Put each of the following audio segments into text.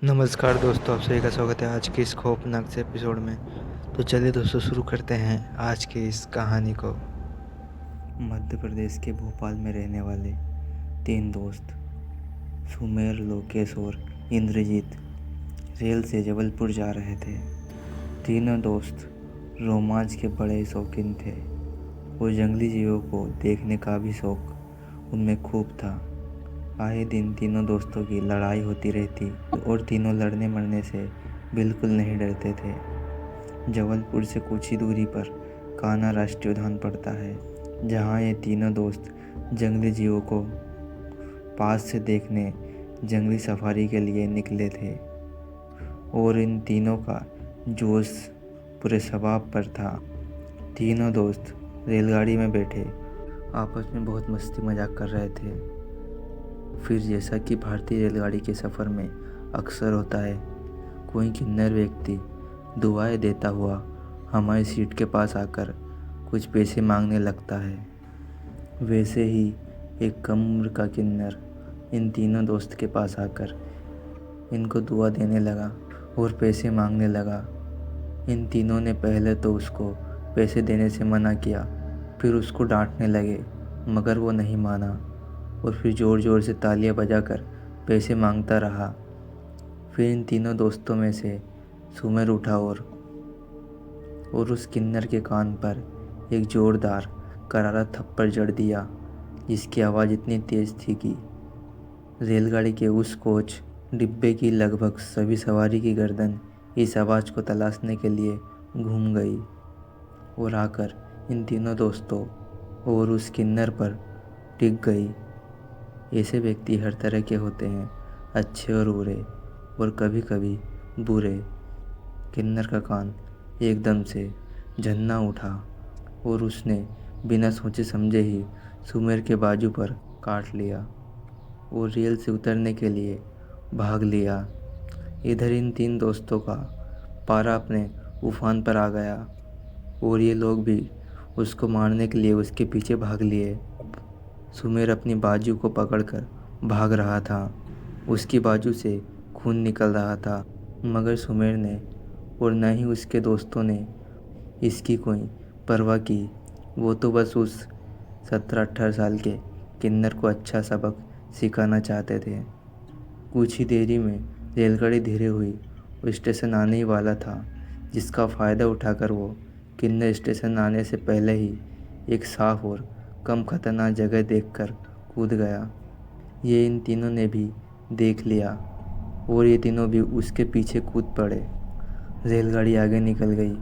नमस्कार दोस्तों, आप सभी का स्वागत है आज के इस खौफनाक से एपिसोड में। तो चलिए दोस्तों, शुरू करते हैं आज की इस कहानी को। मध्य प्रदेश के भोपाल में रहने वाले तीन दोस्त सुमेर, लोकेश और इंद्रजीत रेल से जबलपुर जा रहे थे। तीनों दोस्त रोमांच के बड़े शौकीन थे और जंगली जीवों को देखने का भी शौक उनमें खूब था। आए दिन तीनों दोस्तों की लड़ाई होती रहती और तीनों लड़ने मरने से बिल्कुल नहीं डरते थे। जबलपुर से कुछ ही दूरी पर कान्हा राष्ट्रीय उद्यान पड़ता है, जहाँ ये तीनों दोस्त जंगली जीवों को पास से देखने जंगली सफारी के लिए निकले थे। और इन तीनों का जोश पूरे शबाब पर था। तीनों दोस्त रेलगाड़ी में बैठे आपस में बहुत मस्ती मजाक कर रहे थे। फिर जैसा कि भारतीय रेलगाड़ी के सफ़र में अक्सर होता है, कोई किन्नर व्यक्ति दुआएं देता हुआ हमारी सीट के पास आकर कुछ पैसे मांगने लगता है। वैसे ही एक कम उम्र का किन्नर इन तीनों दोस्त के पास आकर इनको दुआ देने लगा और पैसे मांगने लगा। इन तीनों ने पहले तो उसको पैसे देने से मना किया, फिर उसको डांटने लगे, मगर वो नहीं माना और फिर ज़ोर ज़ोर से तालियां बजाकर पैसे मांगता रहा। फिर इन तीनों दोस्तों में से सुमेर उठा और उस किन्नर के कान पर एक जोरदार करारा थप्पड़ जड़ दिया, जिसकी आवाज़ इतनी तेज़ थी कि रेलगाड़ी के उस कोच डिब्बे की लगभग सभी सवारी की गर्दन इस आवाज़ को तलाशने के लिए घूम गई और आकर इन तीनों दोस्तों और उस किन्नर पर टिक गई। ऐसे व्यक्ति हर तरह के होते हैं, अच्छे और बुरे, और कभी कभी बुरे। किन्नर का कान एकदम से झन्ना उठा और उसने बिना सोचे समझे ही सुमेर के बाजू पर काट लिया और रेल से उतरने के लिए भाग लिया। इधर इन तीन दोस्तों का पारा अपने उफान पर आ गया और ये लोग भी उसको मारने के लिए उसके पीछे भाग लिए। सुमेर अपनी बाजू को पकड़कर भाग रहा था। उसकी बाजू से खून निकल रहा था, मगर सुमेर ने और न ही उसके दोस्तों ने इसकी कोई परवाह की। वो तो बस उस 17-18 साल के किन्नर को अच्छा सबक सिखाना चाहते थे। कुछ ही देरी में रेलगाड़ी धीरे हुई और स्टेशन आने ही वाला था, जिसका फ़ायदा उठाकर वो किन्नर स्टेशन आने से पहले ही एक साफ और कम खतरनाक जगह देखकर कूद गया। ये इन तीनों ने भी देख लिया और ये तीनों भी उसके पीछे कूद पड़े। रेलगाड़ी आगे निकल गई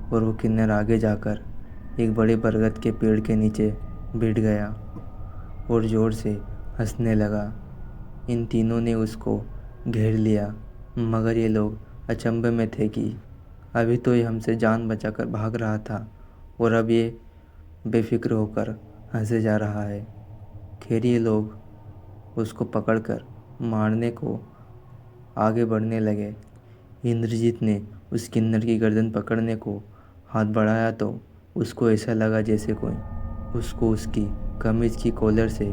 और वो किन्नर आगे जाकर एक बड़े बरगद के पेड़ के नीचे बैठ गया और ज़ोर से हंसने लगा। इन तीनों ने उसको घेर लिया, मगर ये लोग अचंभे में थे कि अभी तो ये हमसे जान बचाकर भाग रहा था और अब ये बेफिक्र होकर हंसे जा रहा है। खैर, ये लोग उसको पकड़कर मारने को आगे बढ़ने लगे। इंद्रजीत ने उस किन्नर की गर्दन पकड़ने को हाथ बढ़ाया तो उसको ऐसा लगा जैसे कोई उसको उसकी कमीज की कॉलर से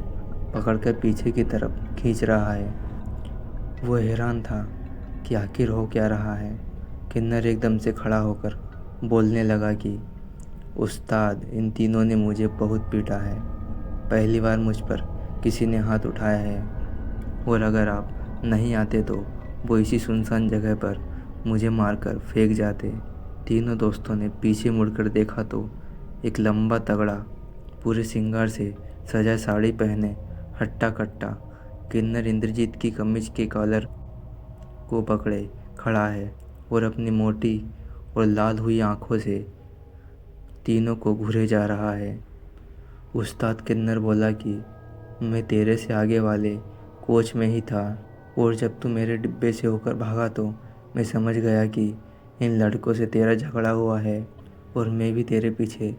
पकड़कर पीछे की तरफ खींच रहा है। वो हैरान था कि आखिर हो क्या रहा है। किन्नर एकदम से खड़ा होकर बोलने लगा कि उस्ताद, इन तीनों ने मुझे बहुत पीटा है। पहली बार मुझ पर किसी ने हाथ उठाया है, और अगर आप नहीं आते तो वो इसी सुनसान जगह पर मुझे मारकर फेंक जाते। तीनों दोस्तों ने पीछे मुड़कर देखा तो एक लंबा तगड़ा, पूरे श्रृंगार से सजा साड़ी पहने हट्टा कट्टा किन्नर इंद्रजीत की कमीज के कॉलर को पकड़े खड़ा है और अपनी मोटी और लाल हुई आंखों से तीनों को घूरे जा रहा है। उस्ताद, किन्नर बोला कि मैं तेरे से आगे वाले कोच में ही था और जब तू मेरे डिब्बे से होकर भागा तो मैं समझ गया कि इन लड़कों से तेरा झगड़ा हुआ है और मैं भी तेरे पीछे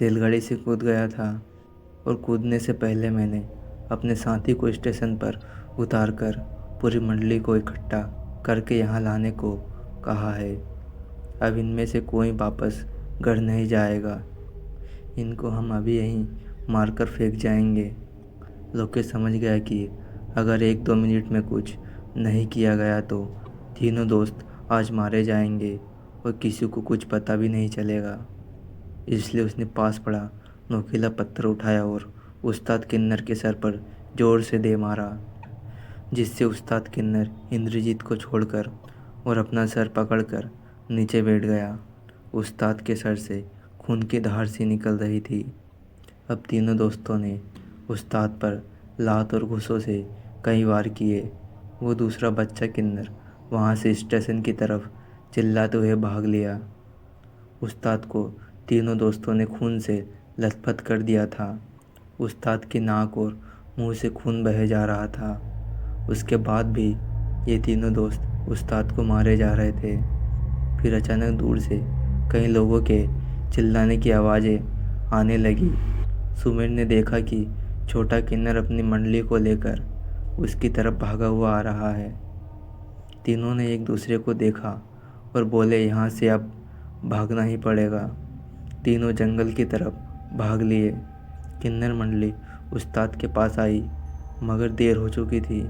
रेलगाड़ी से कूद गया था। और कूदने से पहले मैंने अपने साथी को स्टेशन पर उतारकर पूरी मंडली को इकट्ठा करके यहाँ लाने को कहा है। अब इनमें से कोई वापस घर नहीं जाएगा। इनको हम अभी यहीं मारकर फेंक जाएंगे। लोकेश समझ गया कि अगर 1-2 मिनट में कुछ नहीं किया गया तो तीनों दोस्त आज मारे जाएंगे और किसी को कुछ पता भी नहीं चलेगा। इसलिए उसने पास पड़ा नोकीला पत्थर उठाया और उस्ताद किन्नर के सर पर जोर से दे मारा, जिससे उस्ताद किन्नर इंद्रजीत को छोड़कर और अपना सर पकड़कर नीचे बैठ गया। उस्ताद के सर से खून की धार सी निकल रही थी। अब तीनों दोस्तों ने उस्ताद पर लात और घूंसों से कई वार किए। वो दूसरा बच्चा किन्नर वहाँ से स्टेशन की तरफ चिल्लाते हुए भाग लिया। उस्ताद को तीनों दोस्तों ने खून से लथपथ कर दिया था। उस्ताद की नाक और मुंह से खून बह जा रहा था। उसके बाद भी ये तीनों दोस्त उस्ताद को मारे जा रहे थे। फिर अचानक दूर से कई लोगों के चिल्लाने की आवाज़ें आने लगी। सुमेर ने देखा कि छोटा किन्नर अपनी मंडली को लेकर उसकी तरफ भागा हुआ आ रहा है। तीनों ने एक दूसरे को देखा और बोले, यहाँ से अब भागना ही पड़ेगा। तीनों जंगल की तरफ भाग लिए। किन्नर मंडली उस्ताद के पास आई, मगर देर हो चुकी थी।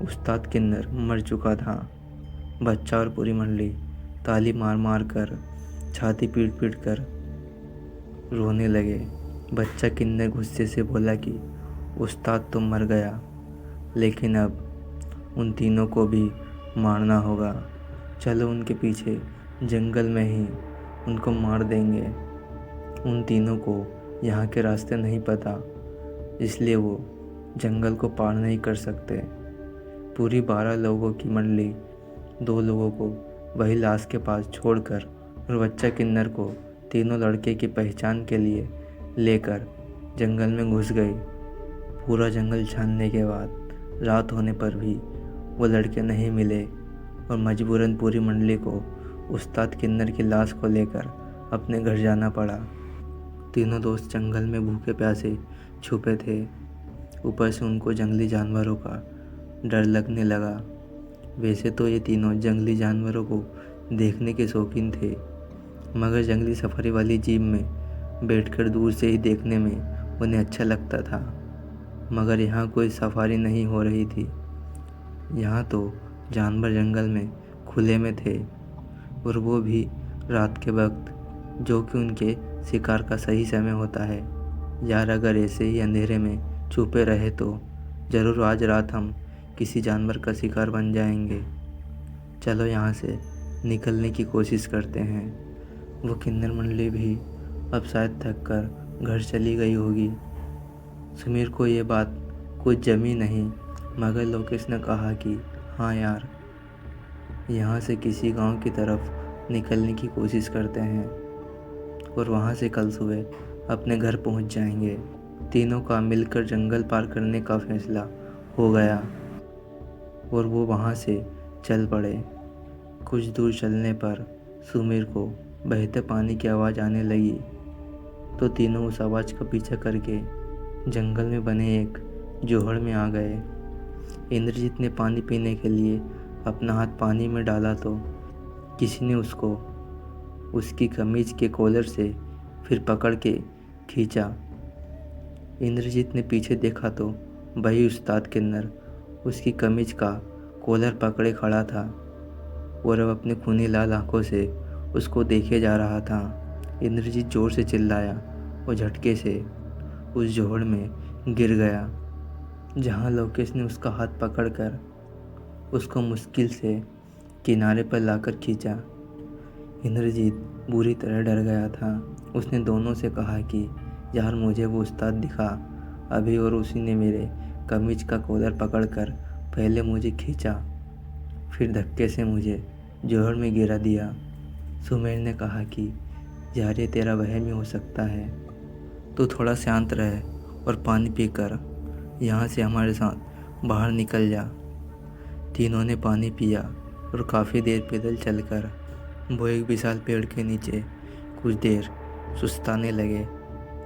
उस्ताद किन्नर मर चुका था। बच्चा और पूरी मंडली ताली मार मार कर, छाती पीट पीट कर रोने लगे। बच्चा किन्नर गुस्से से बोला कि उस्ताद तो मर गया, लेकिन अब उन तीनों को भी मारना होगा। चलो उनके पीछे जंगल में ही उनको मार देंगे। उन तीनों को यहाँ के रास्ते नहीं पता, इसलिए वो जंगल को पार नहीं कर सकते। पूरी 12 लोगों की मंडली 2 लोगों को वही लाश के पास छोड़कर और बच्चा किन्नर को तीनों लड़के की पहचान के लिए लेकर जंगल में घुस गई। पूरा जंगल छानने के बाद रात होने पर भी वो लड़के नहीं मिले और मजबूरन पूरी मंडली को उस्ताद किन्नर की लाश को लेकर अपने घर जाना पड़ा। तीनों दोस्त जंगल में भूखे प्यासे छुपे थे। ऊपर से उनको जंगली जानवरों का डर लगने लगा। वैसे तो ये तीनों जंगली जानवरों को देखने के शौकीन थे, मगर जंगली सफारी वाली जीप में बैठकर दूर से ही देखने में उन्हें अच्छा लगता था। मगर यहाँ कोई सफारी नहीं हो रही थी। यहाँ तो जानवर जंगल में खुले में थे, और वो भी रात के वक्त, जो कि उनके शिकार का सही समय होता है। यार, अगर ऐसे ही अंधेरे में छुपे रहे तो ज़रूर आज रात हम किसी जानवर का शिकार बन जाएंगे। चलो यहाँ से निकलने की कोशिश करते हैं। वो किन्नर मंडली भी अब शायद थक कर घर चली गई होगी। सुमीर को ये बात कुछ जमी नहीं, मगर लोकेश ने कहा कि हाँ यार, यहाँ से किसी गांव की तरफ निकलने की कोशिश करते हैं और वहाँ से कल सुबह अपने घर पहुँच जाएंगे। तीनों का मिलकर जंगल पार करने का फैसला हो गया और वो वहाँ से चल पड़े। कुछ दूर चलने पर सुमीर को बहते पानी की आवाज़ आने लगी, तो तीनों उस आवाज़ का पीछा करके जंगल में बने एक जोहड़ में आ गए। इंद्रजीत ने पानी पीने के लिए अपना हाथ पानी में डाला तो किसी ने उसको उसकी कमीज के कॉलर से फिर पकड़ के खींचा। इंद्रजीत ने पीछे देखा तो वही उस्ताद किन्नर उसकी कमीज का कॉलर पकड़े खड़ा था और अब अपने खूनी लाल आंखों से उसको देखे जा रहा था। इंद्रजीत जोर से चिल्लाया और झटके से उस जोहड़ में गिर गया, जहाँ लोकेश ने उसका हाथ पकड़कर उसको मुश्किल से किनारे पर लाकर खींचा। इंद्रजीत बुरी तरह डर गया था। उसने दोनों से कहा कि यार, मुझे वो उस्ताद दिखा अभी, और उसी ने मेरे कमीज का कॉलर पकड़कर पहले मुझे खींचा, फिर धक्के से मुझे जोहड़ में गिरा दिया। सुमेर ने कहा कि यार, ये तेरा वहम ही हो सकता है, तो थोड़ा शांत रहे और पानी पीकर यहाँ से हमारे साथ बाहर निकल जा। तीनों ने पानी पिया और काफ़ी देर पैदल चलकर वो एक विशाल पेड़ के नीचे कुछ देर सुस्ताने लगे।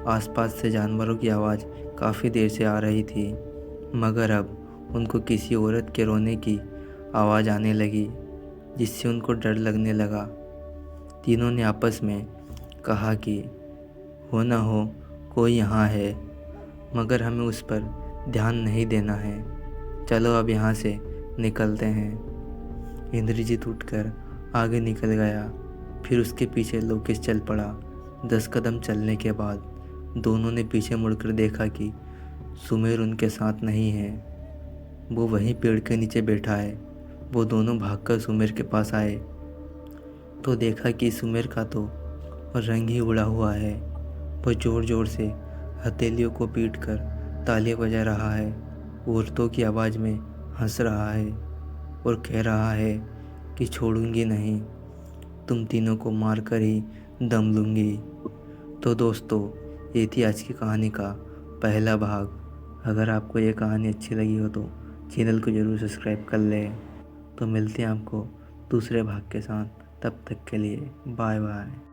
आसपास से जानवरों की आवाज़ काफ़ी देर से आ रही थी, मगर अब उनको किसी औरत के रोने की आवाज़ आने लगी, जिससे उनको डर लगने लगा। तीनों ने आपस में कहा कि हो ना हो कोई यहाँ है, मगर हमें उस पर ध्यान नहीं देना है। चलो अब यहाँ से निकलते हैं। इंद्रजीत उठकर आगे निकल गया। फिर उसके पीछे लोकेश चल पड़ा। 10 कदम चलने के बाद दोनों ने पीछे मुड़कर देखा कि सुमेर उनके साथ नहीं है। वो वहीं पेड़ के नीचे बैठा है। वो दोनों भागकर सुमेर के पास आए तो देखा कि सुमेर का तो रंग ही उड़ा हुआ है। वो ज़ोर ज़ोर से हथेलियों को पीटकर तालियां बजा रहा है, औरतों की आवाज़ में हंस रहा है और कह रहा है कि छोड़ूंगी नहीं, तुम तीनों को मार कर ही दम लूँगी। तो दोस्तों, ये थी आज की कहानी का पहला भाग। अगर आपको ये कहानी अच्छी लगी हो तो चैनल को ज़रूर सब्सक्राइब कर लें। तो मिलते हैं आपको दूसरे भाग के साथ। तब तक के लिए बाय बाय।